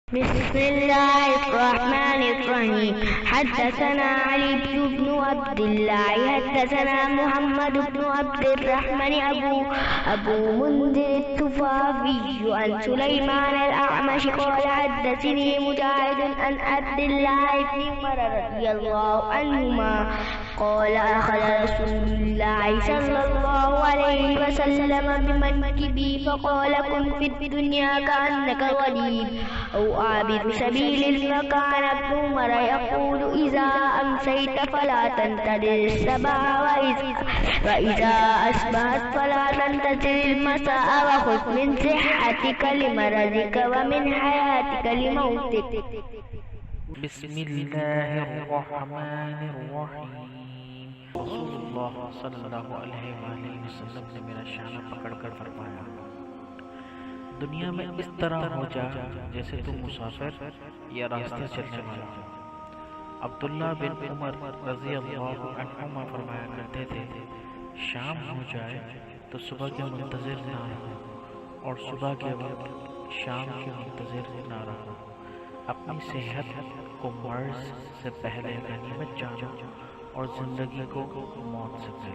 बिस्मिल्लाहिर्रहमानिर्रहीम। हद्दसना अली इब्न अब्दिल्लाह हद्दसना मुहम्मद इब्न अब्दिर्रहमान अबू मुंज़िर अत-तुफ़ावी अन सुलैमान अल-अअमश क़ाल हद्दसनी मुजाहिद अन अब्दिल्लाह इब्न उमर रज़ियल्लाहु अन्हुमा क़ाल अख़ज़ रसूलुल्लाह सल्लल्लाहु अलैहि वसल्लम बिमनकिबी फ़क़ाल कुन फ़िद्दुन्या कअन्नका ग़रीब औ आबिरु सबीलिन फ़कान इब्न उमर यक़ूलु इज़ा अम्सैत फ़ला तंतज़िर अस्सबह वइज़ा अस्बहत फ़ला तंतज़िर अल-मसाअ वख़ुज़ मिन सिह्हतिका लिमरज़िका व मिन हयातिका लिमौतिक। बिस्मिल्लाहिर्रहमानिर्रहीम। रसूलुल्लाह सल्लल्लाहु अलैहि वसल्लम ने मेरा शाना पकड़कर फरमाया, दुनिया में इस तरह हो जा जैसे तुम मुसाफिर या रास्ते चलने वाला हो। अब्दुल्ला बिन उमर रज़ियल्लाहु अन्हुमा फरमाया करते थे, शाम हो जाए तो सुबह के मुंतज़िर ना रहो और सुबह के वक्त शाम के मुंतज़िर ना रहो। अपनी सेहत को मर्ज़ से पहले गनीमत जानो और ज़िंदगी को मौत से पहले।